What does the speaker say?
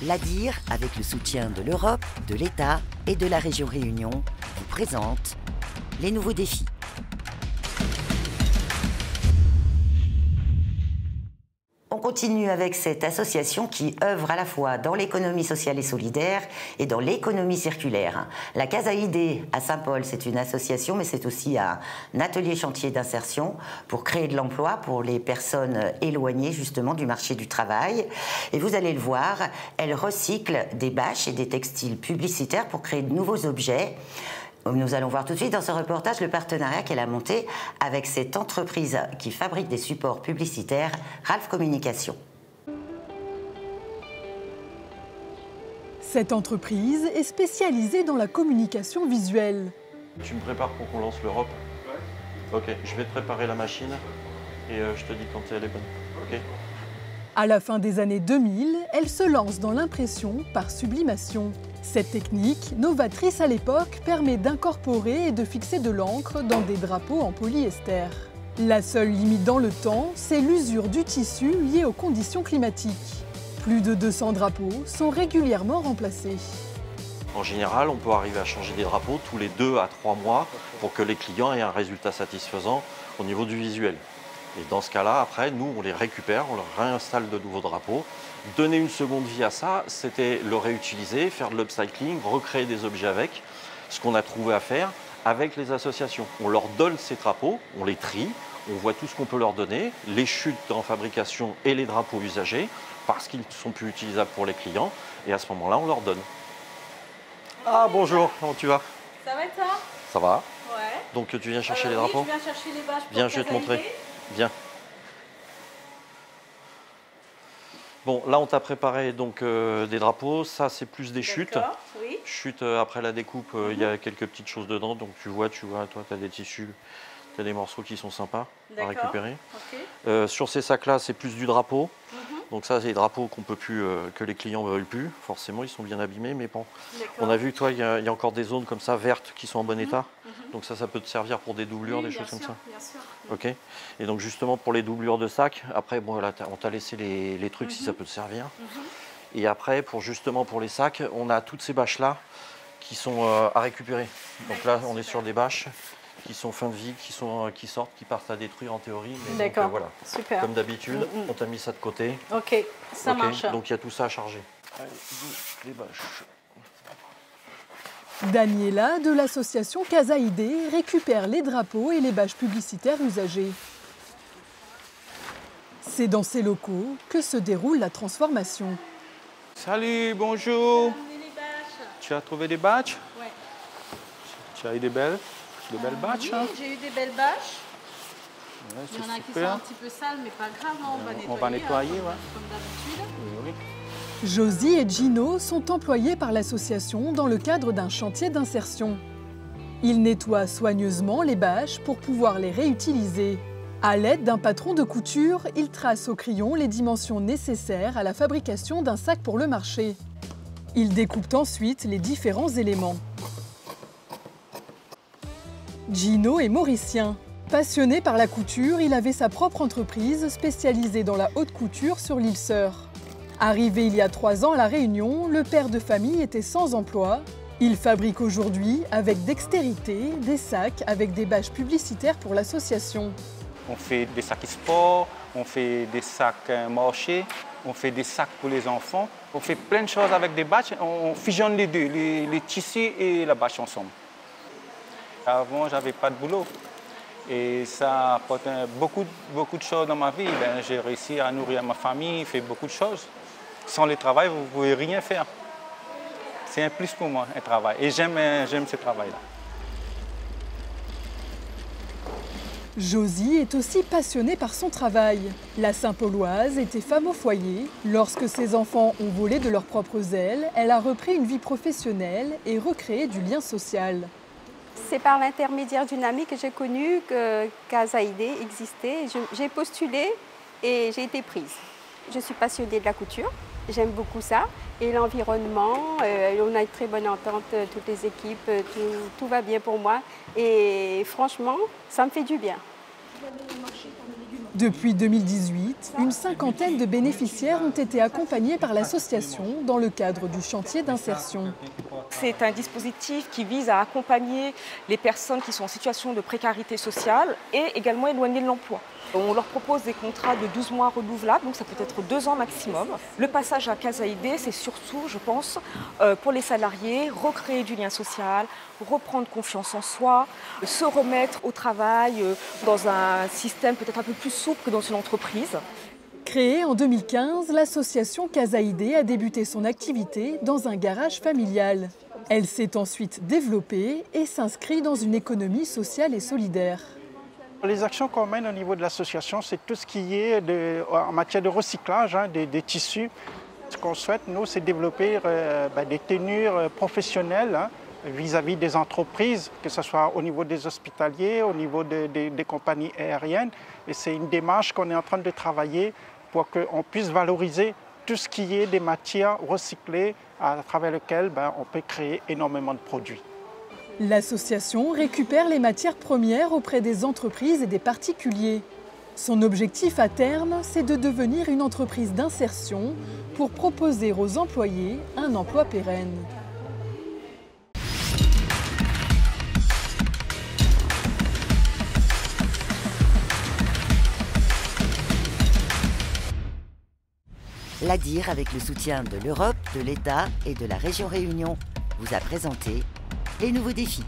L'ADIR, avec le soutien de l'Europe, de l'État et de la région Réunion, vous présente les nouveaux défis. On continue avec cette association qui œuvre à la fois dans l'économie sociale et solidaire et dans l'économie circulaire. La Casa Idée à Saint-Paul, c'est une association, mais c'est aussi un atelier chantier d'insertion pour créer de l'emploi pour les personnes éloignées justement du marché du travail. Et vous allez le voir, elle recycle des bâches et des textiles publicitaires pour créer de nouveaux objets. Nous allons voir tout de suite dans ce reportage le partenariat qu'elle a monté avec cette entreprise qui fabrique des supports publicitaires, Ralph Communication. Cette entreprise est spécialisée dans la communication visuelle. Tu me prépares pour qu'on lance l'Europe? Ouais. Ok, je vais te préparer la machine et je te dis quand elle est bonne. Ok. À la fin des années 2000, elle se lance dans l'impression par sublimation. Cette technique, novatrice à l'époque, permet d'incorporer et de fixer de l'encre dans des drapeaux en polyester. La seule limite dans le temps, c'est l'usure du tissu liée aux conditions climatiques. Plus de 200 drapeaux sont régulièrement remplacés. En général, on peut arriver à changer des drapeaux tous les 2 à 3 mois pour que les clients aient un résultat satisfaisant au niveau du visuel. Et dans ce cas-là, après, nous, on les récupère, on leur réinstalle de nouveaux drapeaux. Donner une seconde vie à ça, c'était le réutiliser, faire de l'upcycling, recréer des objets avec, ce qu'on a trouvé à faire avec les associations. On leur donne ces drapeaux, on les trie, on voit tout ce qu'on peut leur donner, les chutes en fabrication et les drapeaux usagés, parce qu'ils ne sont plus utilisables pour les clients, et à ce moment-là, on leur donne. Ah, bonjour, comment tu vas? Ça va et toi? Ça va. Ouais. Donc tu viens chercher les drapeaux? Oui, je viens chercher les bâches pour Viens, je vais te montrer. Viens. Bon, là, on t'a préparé donc des drapeaux. Ça, c'est plus des chutes. Oui. Chutes après la découpe, il y a quelques petites choses dedans. Donc tu vois, toi, tu as des tissus, tu as des morceaux qui sont sympas à récupérer. Okay. Sur ces sacs-là, c'est plus du drapeau. Donc ça, c'est des drapeaux qu'on peut plus, que les clients ne veulent plus. Forcément, ils sont bien abîmés, mais bon. On a vu, toi, il y a encore des zones comme ça, vertes, qui sont en bon état. Donc ça peut te servir pour des doublures, des choses comme ça. Bien sûr. Ok. Et donc justement pour les doublures de sacs, après bon là on t'a laissé les trucs si ça peut te servir. Et après pour les sacs, on a toutes ces bâches là qui sont à récupérer. Donc là on est sur des bâches qui sont fin de vie, qui sortent, qui partent à détruire en théorie. D'accord. Voilà. Super. Comme d'habitude, on t'a mis ça de côté. Ok, ça marche. Donc il y a tout ça à charger. Allez, les bâches. Daniela, de l'association Casa Idée, récupère les drapeaux et les bâches publicitaires usagées. C'est dans ces locaux que se déroule la transformation. Salut, bonjour. Les bâches. Tu as trouvé des bâches? Ouais. Tu as eu des belles bâches? Oui, Hein? j'ai eu des belles bâches. Ouais, Il y en a qui sont super. un petit peu sales, mais pas grave, On va nettoyer, comme d'habitude. Oui. Josie et Gino sont employés par l'association dans le cadre d'un chantier d'insertion. Ils nettoient soigneusement les bâches pour pouvoir les réutiliser. À l'aide d'un patron de couture, ils tracent au crayon les dimensions nécessaires à la fabrication d'un sac pour le marché. Ils découpent ensuite les différents éléments. Gino est mauricien. Passionné par la couture, il avait sa propre entreprise spécialisée dans la haute couture sur l'île Sœur. Arrivé il y a 3 ans à La Réunion, le père de famille était sans emploi. Il fabrique aujourd'hui, avec dextérité, des sacs avec des bâches publicitaires pour l'association. On fait des sacs sport, on fait des sacs marché, on fait des sacs pour les enfants. On fait plein de choses avec des bâches. On fusionne les deux, les tissus et la bâche ensemble. Avant, je n'avais pas de boulot. Et ça apporte beaucoup de choses dans ma vie. J'ai réussi à nourrir ma famille, faire beaucoup de choses. Sans le travail, vous ne pouvez rien faire. C'est un plus pour moi, un travail. Et j'aime ce travail-là. Josie est aussi passionnée par son travail. La Saint-Pauloise était femme au foyer. Lorsque ses enfants ont volé de leurs propres ailes, elle a repris une vie professionnelle et recréé du lien social. C'est par l'intermédiaire d'une amie que j'ai connue que Casa Idée existait. J'ai postulé et j'ai été prise. Je suis passionnée de la couture, j'aime beaucoup ça. Et l'environnement, on a une très bonne entente, toutes les équipes, tout va bien pour moi. Et franchement, ça me fait du bien. Depuis 2018, une cinquantaine de bénéficiaires ont été accompagnés par l'association dans le cadre du chantier d'insertion. C'est un dispositif qui vise à accompagner les personnes qui sont en situation de précarité sociale et également éloignées de l'emploi. On leur propose des contrats de 12 mois renouvelables, donc ça peut être 2 ans maximum. Le passage à Casa Aidé, c'est surtout, je pense, pour les salariés, recréer du lien social, reprendre confiance en soi, se remettre au travail dans un système peut-être un peu plus souple que dans une entreprise. Créée en 2015, l'association Casa Aidé a débuté son activité dans un garage familial. Elle s'est ensuite développée et s'inscrit dans une économie sociale et solidaire. Les actions qu'on mène au niveau de l'association, c'est tout ce qui est en matière de recyclage des tissus. Ce qu'on souhaite, nous, c'est développer des tenues professionnelles vis-à-vis des entreprises, que ce soit au niveau des hospitaliers, au niveau des compagnies aériennes. Et c'est une démarche qu'on est en train de travailler pour qu'on puisse valoriser tout ce qui est des matières recyclées à travers lesquelles on peut créer énormément de produits. L'association récupère les matières premières auprès des entreprises et des particuliers. Son objectif à terme, c'est de devenir une entreprise d'insertion pour proposer aux employés un emploi pérenne. L'ADIR, avec le soutien de l'Europe, de l'État et de la région Réunion, vous a présenté les nouveaux défis.